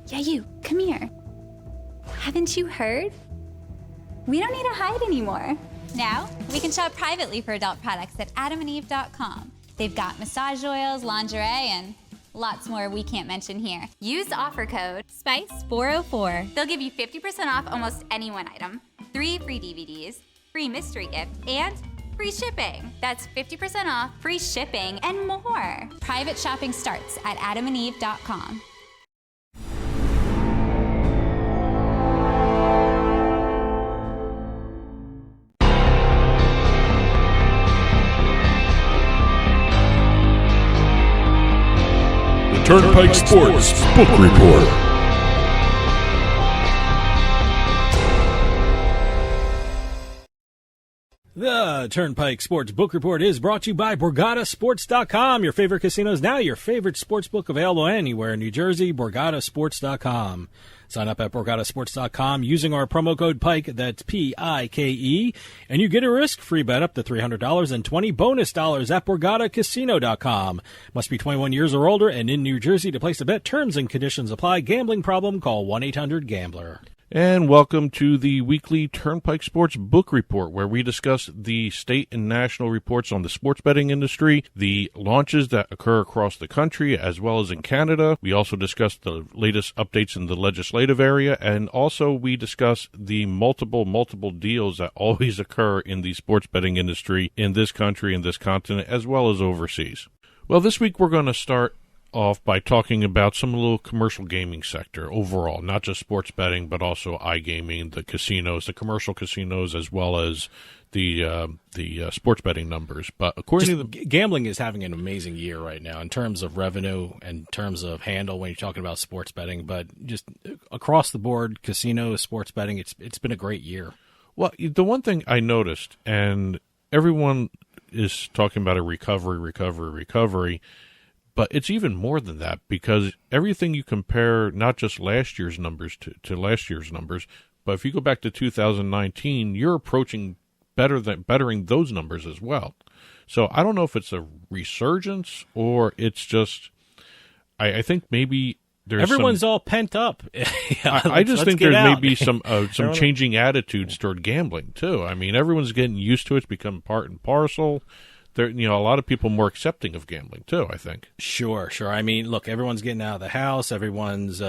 Yeah, you, come here. Haven't you heard? We don't need to hide anymore. Now, we can shop privately for adult products at adamandeve.com. They've got massage oils, lingerie, and lots more we can't mention here. Use offer code SPICE404. They'll give you 50% off almost any one item, 3 free DVDs, free mystery gift, and free shipping. That's 50% off, free shipping, and more. Private shopping starts at adamandeve.com. Turnpike Sports Book Report. The Turnpike Sports Book Report is brought to you by BorgataSports.com. Your favorite casinos now, your favorite sports book available anywhere in New Jersey, BorgataSports.com. Sign up at BorgataSports.com using our promo code PIKE, that's P-I-K-E, and you get a risk-free bet up to $300 and 20 bonus dollars at BorgataCasino.com. Must be 21 years or older and in New Jersey to place a bet. Terms and conditions apply. Gambling problem? Call 1-800-GAMBLER. And welcome to the weekly Turnpike Sports Book Report, where we discuss the state and national reports on the sports betting industry, the launches that occur across the country as well as in Canada. We also discuss the latest updates in the legislative area, and also we discuss the multiple deals that always occur in the sports betting industry in this country, in this continent, as well as overseas. Well, this week we're going to start off by talking about some of the little commercial gaming sector overall, not just sports betting, but also iGaming, the casinos, the commercial casinos, as well as the sports betting numbers. But according to gambling is having an amazing year right now in terms of revenue and in terms of handle when you're talking about sports betting. But just across the board, casinos, sports betting, it's been a great year. Well, the one thing I noticed, and everyone is talking about a recovery. But it's even more than that, because everything you compare, not just last year's numbers to last year's numbers, but if you go back to 2019, you're approaching bettering those numbers as well. So I don't know if it's a resurgence or it's just, I think maybe there's everyone's all pent up. I just think there may be some changing attitudes toward gambling too. I mean, everyone's getting used to it. It's become part and parcel. There, a lot of people more accepting of gambling too, I think. Sure. I mean, look, everyone's getting out of the house. Everyone's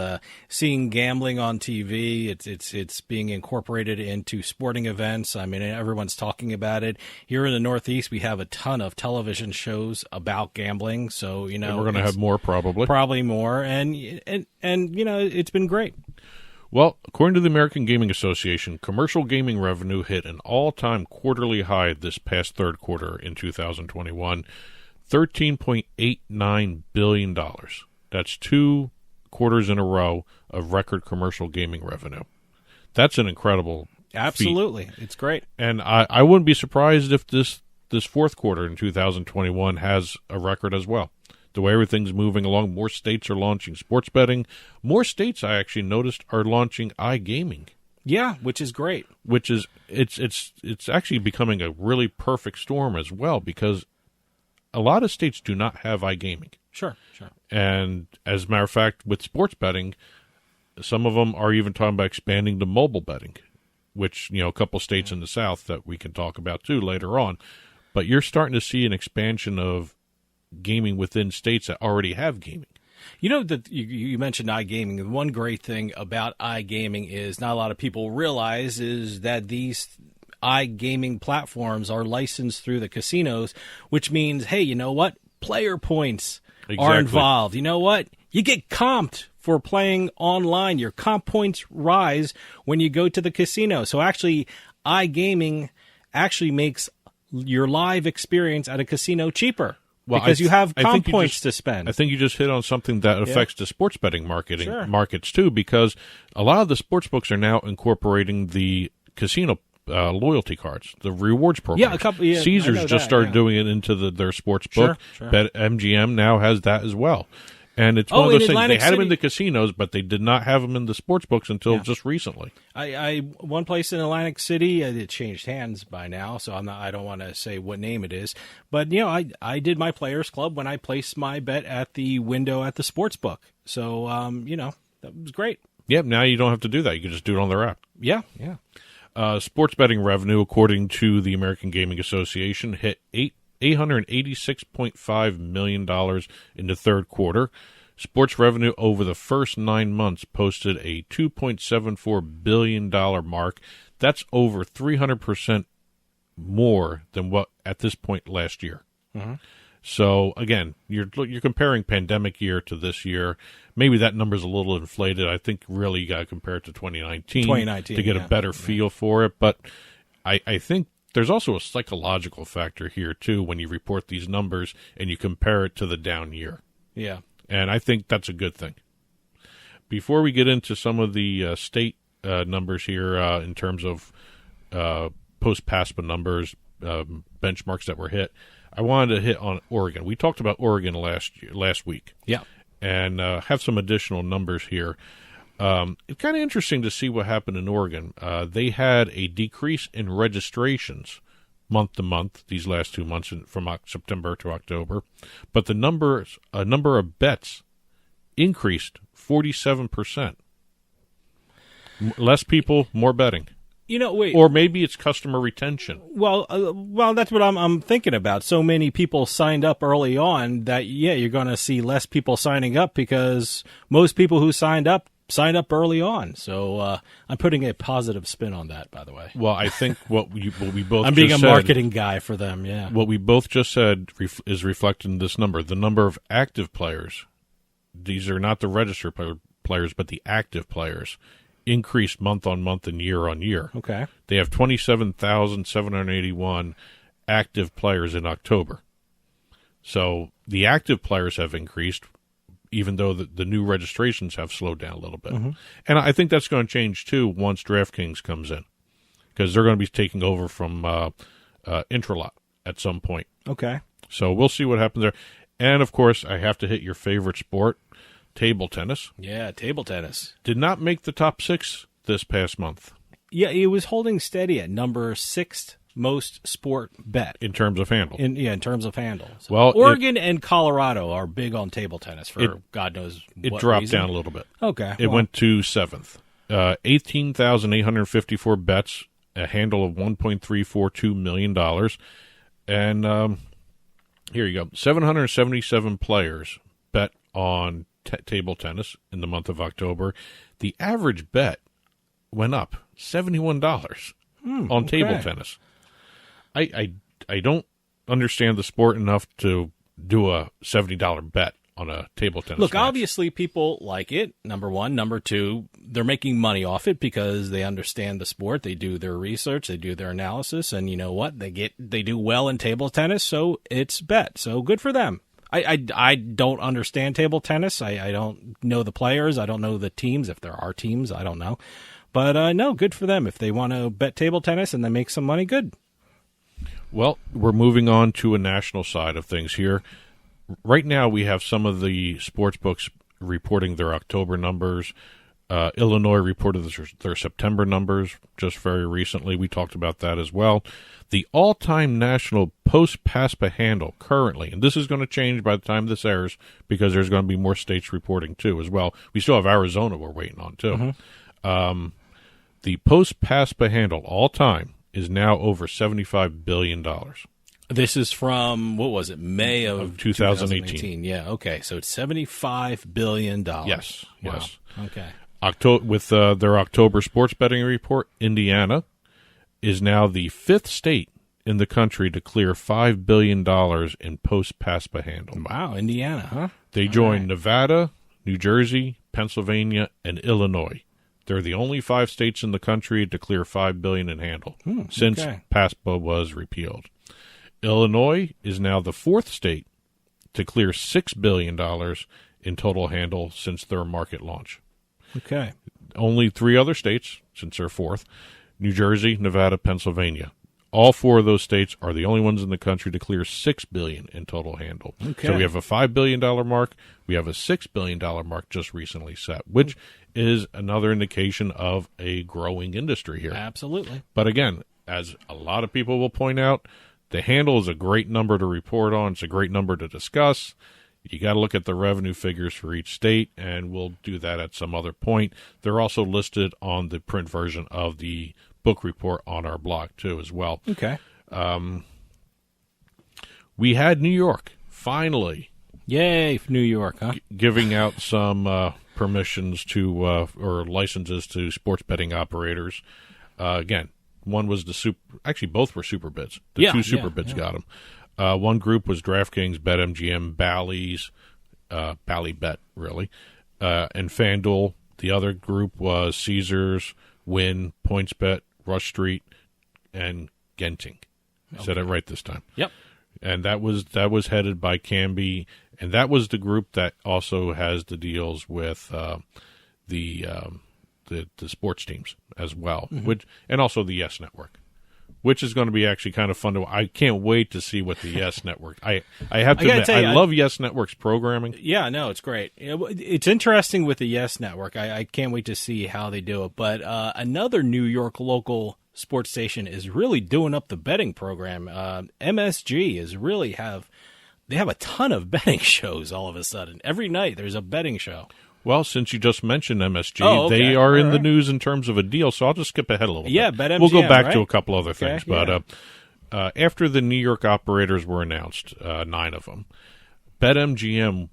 seeing gambling on TV. It's being incorporated into sporting events. I mean, everyone's talking about it. Here in the Northeast, we have a ton of television shows about gambling. So, and we're going to have more probably more. And it's been great. Well, according to the American Gaming Association, commercial gaming revenue hit an all-time quarterly high this past third quarter in 2021, $13.89 billion. That's 2 quarters in a row of record commercial gaming revenue. That's an incredible Absolutely. feat. It's great. And I wouldn't be surprised if this fourth quarter in 2021 has a record as well. The way everything's moving along, more states are launching sports betting. More states, I actually noticed, are launching iGaming. Yeah, which is great. Which is it's actually becoming a really perfect storm as well, because a lot of states do not have iGaming. Sure. And as a matter of fact, with sports betting, some of them are even talking about expanding to mobile betting, which a couple states in the South that we can talk about too later on. But you're starting to see an expansion of gaming within states that already have gaming. That you mentioned iGaming. One great thing about iGaming is not a lot of people realize is that these iGaming platforms are licensed through the casinos, which means, hey, you know what? Player points are involved. You know what? You get comped for playing online. Your comp points rise when you go to the casino. So actually, iGaming actually makes your live experience at a casino cheaper. Well, because you have comp points to spend. I think you just hit on something that affects the sports betting markets too, because a lot of the sports books are now incorporating the casino loyalty cards, the rewards program. Caesars just started doing it into their sports book. Sure. MGM now has that as well. And it's one of those things. They had them in the casinos, but they did not have them in the sports books until just recently. One place in Atlantic City, it changed hands by now, so I don't want to say what name it is. But I did my Players Club when I placed my bet at the window at the sports book. So That was great. Yep, now you don't have to do that. You can just do it on their app. Yeah. Sports betting revenue, according to the American Gaming Association, hit $886.5 million in the third quarter. Sports revenue over the first 9 months posted a $2.74 billion mark. That's over 300% more than what at this point last year. Mm-hmm. So, again, you're comparing pandemic year to this year. Maybe that number's a little inflated. I think really you got to compare it to 2019 to get a better feel for it. But I think there's also a psychological factor here, too, when you report these numbers and you compare it to the down year. Yeah. And I think that's a good thing. Before we get into some of the state numbers here in terms of post-PASPA numbers, benchmarks that were hit, I wanted to hit on Oregon. We talked about Oregon last week. Yeah. And have some additional numbers here. It's kind of interesting to see what happened in Oregon. They had a decrease in registrations month to month these last 2 months from September to October, but the number of bets increased 47%. Less people, more betting. Wait. Or maybe it's customer retention. Well, that's what I'm thinking about. So many people signed up early on that, you're going to see less people signing up because most people who signed up early on. So I'm putting a positive spin on that, by the way. Well, I think what we both I'm being a marketing guy for them, yeah. What we both just said is reflected in this number. The number of active players, these are not the registered players, but the active players, increased month on month and year on year. Okay. They have 27,781 active players in October. So the active players have increased, even though the new registrations have slowed down a little bit. Mm-hmm. And I think that's going to change, too, once DraftKings comes in, because they're going to be taking over from Intralot at some point. Okay. So we'll see what happens there. And, of course, I have to hit your favorite sport, table tennis. Yeah, table tennis. Did not make the top 6 this past month. Yeah, it was holding steady at number 6th most sport bet. In terms of handle. In terms of handle. So well, Oregon and Colorado are big on table tennis for God knows what It dropped reason. down a little bit. Okay. It went to 7th. 18,854 bets, a handle of $1.342 million. And here you go. 777 players bet on table tennis in the month of October. The average bet went up $71 on table tennis. I don't understand the sport enough to do a $70 bet on a table tennis Look, match. Obviously people like it, number one. Number two, they're making money off it because they understand the sport. They do their research, they do their analysis, and you know what? They do well in table tennis, so it's bet. So good for them. I don't understand table tennis. I don't know the players. I don't know the teams. If there are teams, I don't know. But no, good for them. If they want to bet table tennis and they make some money, good. Well, we're moving on to a national side of things here. Right now, we have some of the sports books reporting their October numbers. Illinois reported their September numbers just very recently. We talked about that as well. The all-time national post-PASPA handle currently, and this is going to change by the time this airs because there's going to be more states reporting too as well. We still have Arizona we're waiting on too. Mm-hmm. The post-PASPA handle all-time is now over $75 billion. This is from, what was it, May of 2018. Yeah, okay. So it's $75 billion. Yes, wow. Yes. Okay. With their October sports betting report, Indiana is now the 5th state in the country to clear $5 billion in post-PASPA handle. Wow, Indiana, huh? They joined Nevada, New Jersey, Pennsylvania, and Illinois. They're the only 5 states in the country to clear $5 billion in handle since PASPA was repealed. Illinois is now the 4th state to clear $6 billion in total handle since their market launch. Okay. Only 3 other states, since they're 4th, New Jersey, Nevada, Pennsylvania. All 4 of those states are the only ones in the country to clear $6 billion in total handle. Okay. So we have a $5 billion mark. We have a $6 billion mark just recently set, which is another indication of a growing industry here. Absolutely. But again, as a lot of people will point out, the handle is a great number to report on. It's a great number to discuss. You got to look at the revenue figures for each state, and we'll do that at some other point. They're also listed on the print version of the book report on our blog, too, as well. Okay. We had New York, finally. Yay, New York, huh? Giving out some permissions to, or licenses to sports betting operators. Again, one was actually both were super bids. The two super bids got them. One group was DraftKings, BetMGM, Bally's, Ballybet, really, and FanDuel. The other group was Caesars, Wynn, PointsBet, Rush Street, and Genting. I said it right this time. Yep. And that was headed by Canby, and that was the group that also has the deals with the sports teams as well, and also the Yes Network, which is going to be actually kind of fun to. I can't wait to see what the Yes Network. I have to admit, I love Yes Network's programming. Yeah, no, it's great. It's interesting with the Yes Network. I can't wait to see how they do it. But another New York local sports station is really doing up the betting program. MSG is really they have a ton of betting shows all of a sudden. Every night there's a betting show. Well, since you just mentioned MSG, they are in the news in terms of a deal, so I'll just skip ahead a little bit. Yeah, BetMGM, we'll go back right? to a couple other things. But after the New York operators were announced, 9 of them, BetMGM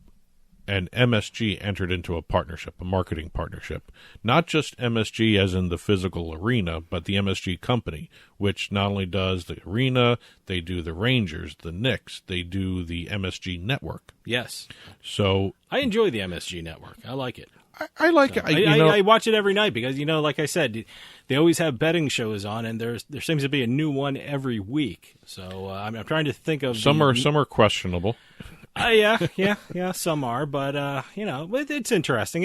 and MSG entered into a partnership, a marketing partnership. Not just MSG as in the physical arena, but the MSG company, which not only does the arena, they do the Rangers, the Knicks, they do the MSG network. Yes. So I enjoy the MSG network. I like it. I like it. I watch it every night because, like I said, they always have betting shows on, and there seems to be a new one every week. So I'm trying to think of some are questionable. Yeah, some are, but it's interesting.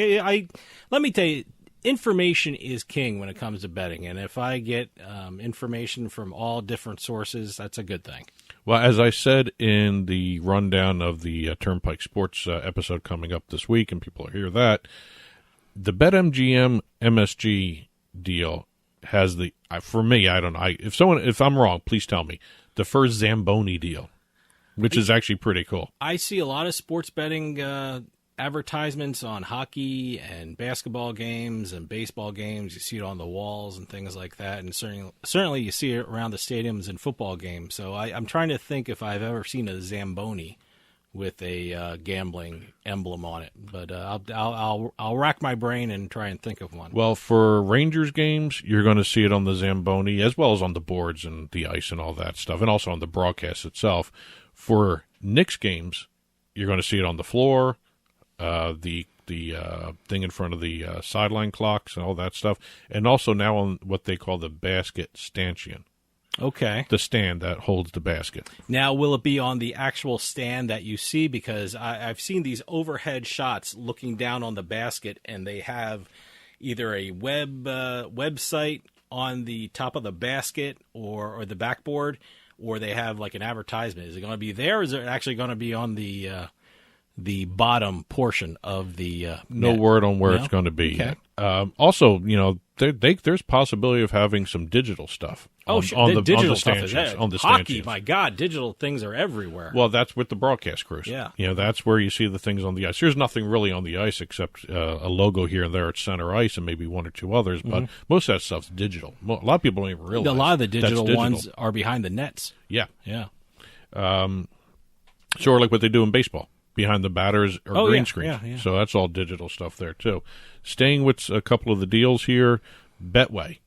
Let me tell you, information is king when it comes to betting, and if I get information from all different sources, that's a good thing. Well, as I said in the rundown of the Turnpike Sports episode coming up this week, and people will hear that, the BetMGM MSG deal has for me, I don't know. If I'm wrong, please tell me, the first Zamboni deal, which is actually pretty cool. I see a lot of sports betting advertisements on hockey and basketball games and baseball games. You see it on the walls and things like that. And certainly you see it around the stadiums and football games. So I'm trying to think if I've ever seen a Zamboni with a gambling emblem on it. But I'll rack my brain and try and think of one. Well, for Rangers games, you're going to see it on the Zamboni as well as on the boards and the ice and all that stuff, and also on the broadcast itself. For Knicks games, you're going to see it on the floor, the thing in front of the sideline clocks and all that stuff, and also now on what they call the basket stanchion. Okay. The stand that holds the basket. Now, will it be on the actual stand that you see? Because I've seen these overhead shots looking down on the basket, and they have either a website on the top of the basket or the backboard, or they have like an advertisement. Is it going to be there, or is it actually going to be on the bottom portion of the no net? word on where it's going to be okay. yet. Also, there's possibility of having some digital stuff on the digital stanchions. stuff On the hockey, stanchions. my God, digital things are everywhere. Well, that's with the broadcast crews. Yeah. That's where you see the things on the ice. There's nothing really on the ice except a logo here and there at center ice and maybe one or two others, but most of that stuff's digital. A lot of people don't even realize. A lot of the digital ones are behind the nets. Yeah. Yeah. Sort of like what they do in baseball, behind the batters or green screens. Yeah. So that's all digital stuff there, too. Staying with a couple of the deals here, Betway,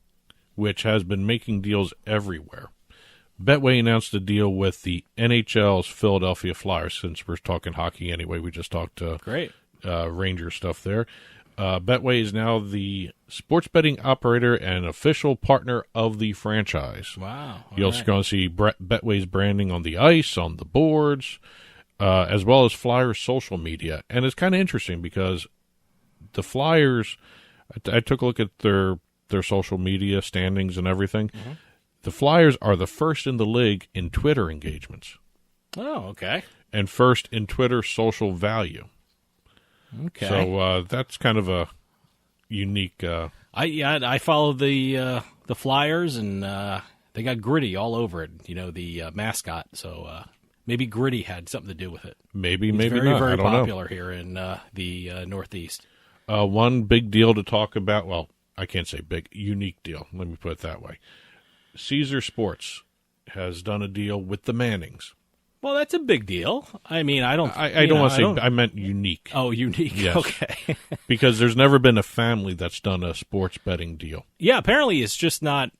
which has been making deals everywhere. Betway announced a deal with the NHL's Philadelphia Flyers, since we're talking hockey anyway. We just talked Great. Ranger stuff there. Betway is now the sports betting operator and official partner of the franchise. Wow. You're also going to see Betway's branding on the ice, on the boards, as well as Flyers' social media. And it's kind of interesting because the Flyers, I took a look at their social media standings and everything. Mm-hmm. The Flyers are the first in the league in Twitter engagements. Oh, okay. And first in Twitter social value. Okay. So that's kind of a unique. I follow the Flyers, and they got Gritty all over it. The mascot. So Maybe Gritty had something to do with it. Maybe, He's maybe very, not. very I don't know. popular here in the Northeast. One big deal to talk about. Well, I can't say big, unique deal. Let me put it that way. Caesar Sports has done a deal with the Mannings. Well, that's a big deal. I mean, I don't. I don't want to say. I meant unique. Oh, unique. Yes. Okay. Because there's never been a family that's done a sports betting deal. Yeah, apparently it's just not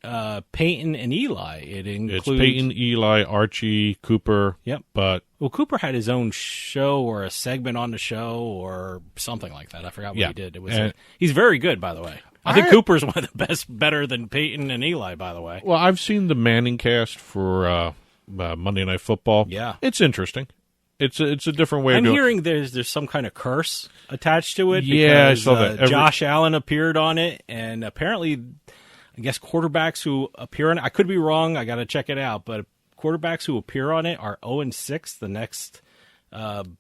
Peyton and Eli. It includes It's Peyton, Eli, Archie, Cooper. Yep. But Well, Cooper had his own show or a segment on the show or something like that. I forgot what he did. It was. He's very good, by the way. I think Cooper's one of the best, better than Peyton and Eli, by the way. Well, I've seen the Manning cast for Monday Night Football. Yeah. It's interesting. It's a different way I'm of doing it. hearing there's some kind of curse attached to it. Yeah, I because, saw that. Josh Allen appeared on it, and apparently, I guess quarterbacks who appear on it, I could be wrong, I got to check it out, but quarterbacks who appear on it are 0-6 the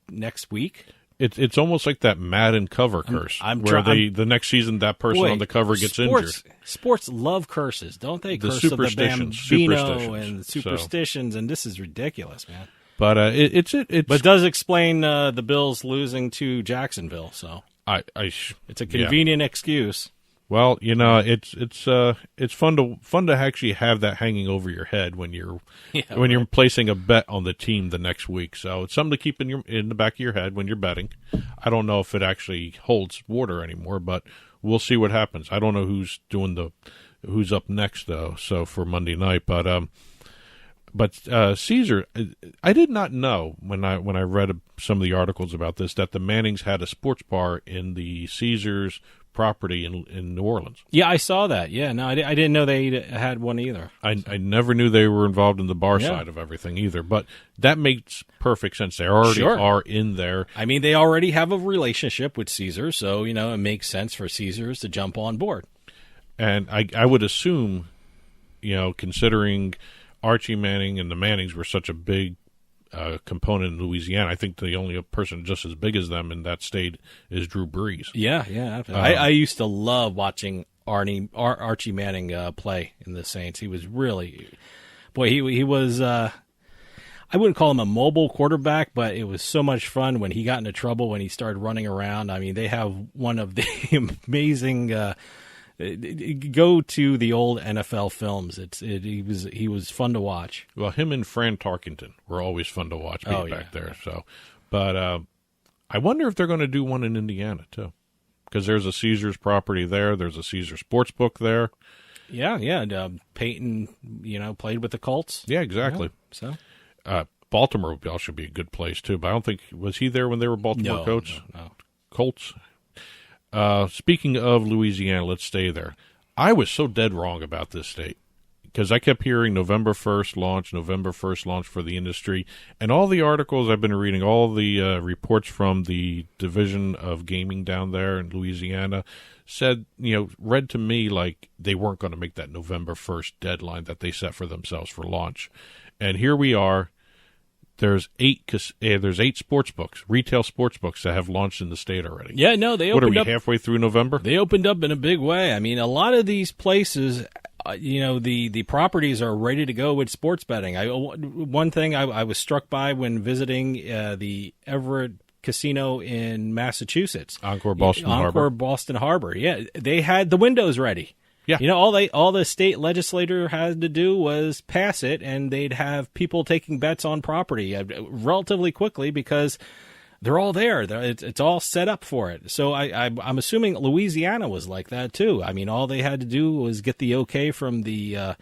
next week. It's almost like that Madden cover curse, where the next season that person on the cover gets injured. Sports love curses, don't they? The Curse superstitions, of the Bambino superstitions. and superstitions, and this is ridiculous, man. But it's But it does explain the Bills losing to Jacksonville, so it's a convenient excuse. Well, it's fun to actually have that hanging over your head when you're you're placing a bet on the team the next week. So it's something to keep in the back of your head when you're betting. I don't know if it actually holds water anymore, but we'll see what happens. I don't know who's up next though. So for Monday night, but Caesar, I did not know when I read some of the articles about this that the Mannings had a sports bar in the Caesars property in New Orleans. Yeah, I saw that. Yeah, no, I didn't know they had one either. I never knew they were involved in the bar side of everything either, but that makes perfect sense. They already are in there. I mean, they already have a relationship with Caesars, so, it makes sense for Caesars to jump on board. And I would assume, considering Archie Manning and the Mannings were such a big component in Louisiana, I think the only person just as big as them in that state is Drew Brees. Yeah, absolutely. I used to love watching Archie Manning play in the Saints. He was really, he was. I wouldn't call him a mobile quarterback, but it was so much fun when he got into trouble when he started running around. I mean, they have one of the amazing. Go to the old NFL films. He was fun to watch. Well, him and Fran Tarkenton were always fun to watch back there. So, but I wonder if they're going to do one in Indiana too, because there's a Caesars property there. There's a Caesars sportsbook there. Yeah. Peyton, played with the Colts. Yeah, exactly. Yeah, so Baltimore should be a good place too. But I don't think was he there when they were Baltimore Colts. No. Colts. Speaking of Louisiana, let's stay there. I was so dead wrong about this state because I kept hearing November 1st launch for the industry. And all the articles I've been reading, all the reports from the Division of Gaming down there in Louisiana said, read to me like they weren't going to make that November 1st deadline that they set for themselves for launch. And here we are. There's 8 sports books, retail sports books that have launched in the state already. Yeah, no, they opened opened up. What are we, halfway through November? They opened up in a big way. I mean, a lot of these places, the properties are ready to go with sports betting. One thing I was struck by when visiting the Everett Casino in Massachusetts. Encore Boston Harbor. Yeah, they had the windows ready. Yeah. All the state legislator had to do was pass it, and they'd have people taking bets on property relatively quickly because they're all there. It's all set up for it. So I'm assuming Louisiana was like that too. I mean, all they had to do was get the okay from the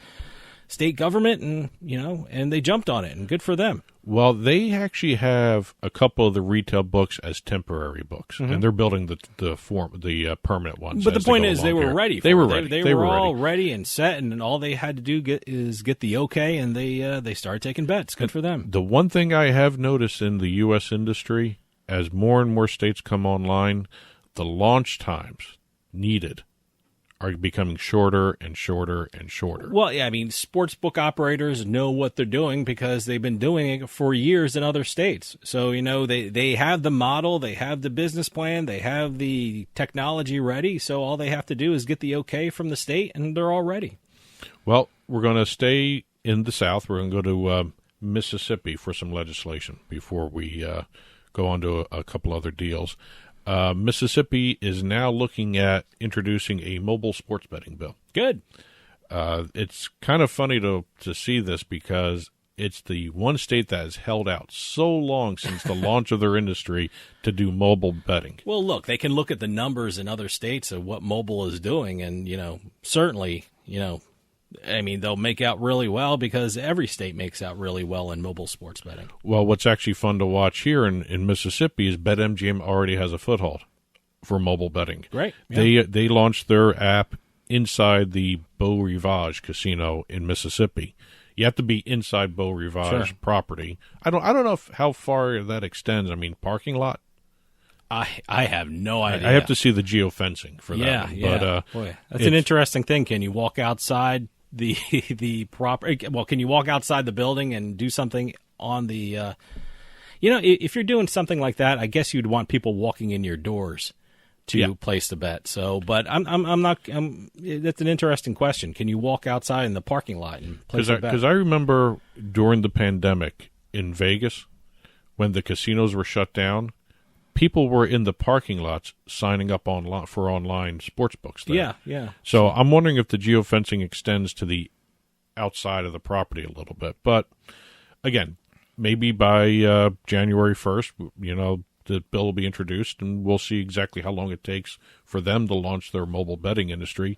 state government, and they jumped on it, and good for them. Well, they actually have a couple of the retail books as temporary books, and they're building the permanent ones. But the point is, they were ready. They were ready. They were all ready and set, and all they had to do is get the okay, and they started taking bets. Good for them. The one thing I have noticed in the U.S. industry, as more and more states come online, the launch times needed are becoming shorter and shorter and shorter. Well, yeah, I mean, sportsbook operators know what they're doing because they've been doing it for years in other states. So, they have the model, they have the business plan, they have the technology ready. So all they have to do is get the okay from the state, and they're all ready. Well, we're going to stay in the South. We're going to go to Mississippi for some legislation before we go on to a couple other deals. Mississippi is now looking at introducing a mobile sports betting bill. Good. It's kind of funny to see this because it's the one state that has held out so long since the launch of their industry to do mobile betting. Well, look, they can look at the numbers in other states of what mobile is doing, and, certainly, I mean, they'll make out really well because every state makes out really well in mobile sports betting. Well, what's actually fun to watch here in Mississippi is BetMGM already has a foothold for mobile betting. Great. Yeah. They launched their app inside the Beau Rivage Casino in Mississippi. You have to be inside Beau Rivage property. I don't know how far that extends. I mean, parking lot? I have no idea. I have to see the geofencing for that one. Yeah. But, boy, that's an interesting thing. Can you walk outside the property? Well, can you walk outside the building and do something on the if you're doing something like that, I guess you'd want people walking in your doors to place the bet. So, but I'm not. That's an interesting question. Can you walk outside in the parking lot and place a bet? Because I remember during the pandemic in Vegas, when the casinos were shut down, people were in the parking lots signing up for online sports books there. Yeah. So I'm wondering if the geofencing extends to the outside of the property a little bit. But again, maybe by January 1st, the bill will be introduced, and we'll see exactly how long it takes for them to launch their mobile betting industry.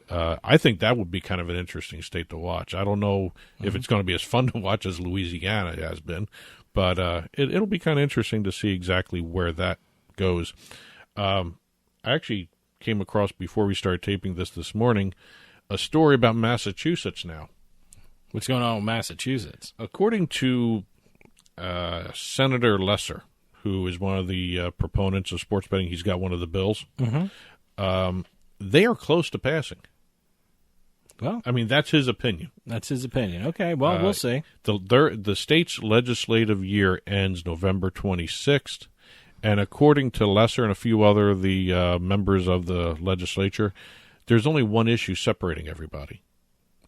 I think that would be kind of an interesting state to watch. I don't know if it's going to be as fun to watch as Louisiana has been, but it'll be kind of interesting to see exactly where that goes. I actually came across, before we started taping this morning, a story about Massachusetts now. What's going on with Massachusetts? According to Senator Lesser, who is one of the proponents of sports betting, he's got one of the bills. They are close to passing. Well, I mean, that's his opinion. Okay, well, we'll see. The state's legislative year ends November 26th, and according to Lesser and a few other of the members of the legislature, there's only one issue separating everybody,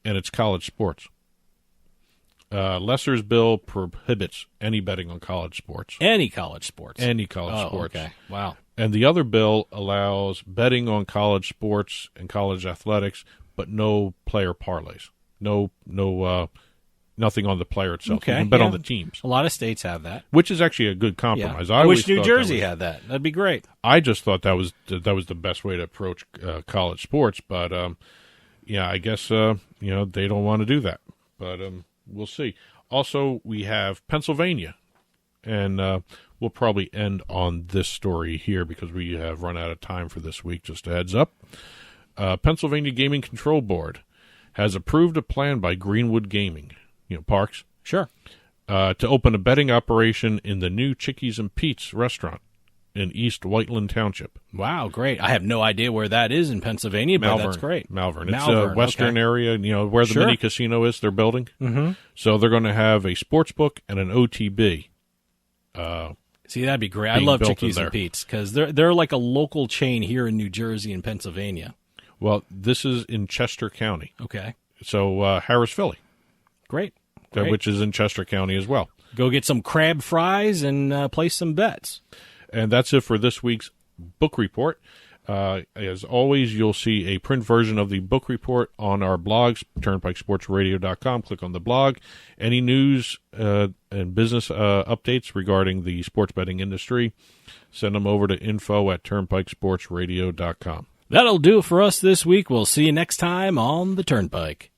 and it's college sports. Lesser's bill prohibits any betting on college sports. Any college sports. Okay. Wow. And the other bill allows betting on college sports and college athletics, but no player parlays. Nothing on the player itself. Okay. You can bet on the teams. A lot of states have that. Which is actually a good compromise. Yeah. I wish New Jersey had that. That'd be great. I just thought that was the best way to approach college sports, but I guess they don't want to do that. But we'll see. Also, we have Pennsylvania, and we'll probably end on this story here because we have run out of time for this week. Just a heads up. Pennsylvania Gaming Control Board has approved a plan by Greenwood Gaming, Parks. Sure. To open a betting operation in the new Chickies and Pete's restaurant in East Whiteland Township. Wow, great. I have no idea where that is in Pennsylvania, but that's great. Malvern. It's a western area, where the mini casino is, they're building. Mm-hmm. So they're going to have a sports book and an OTB. See, that'd be great. I love Chickies and Pete's because they're like a local chain here in New Jersey and Pennsylvania. Well, this is in Chester County. Okay. So Harris, Philly. Great. Which is in Chester County as well. Go get some crab fries and place some bets. And that's it for this week's book report. As always, you'll see a print version of the book report on our blogs, turnpikesportsradio.com. Click on the blog. Any news and business updates regarding the sports betting industry, send them over to info@turnpikesportsradio.com. That'll do it for us this week. We'll see you next time on the Turnpike.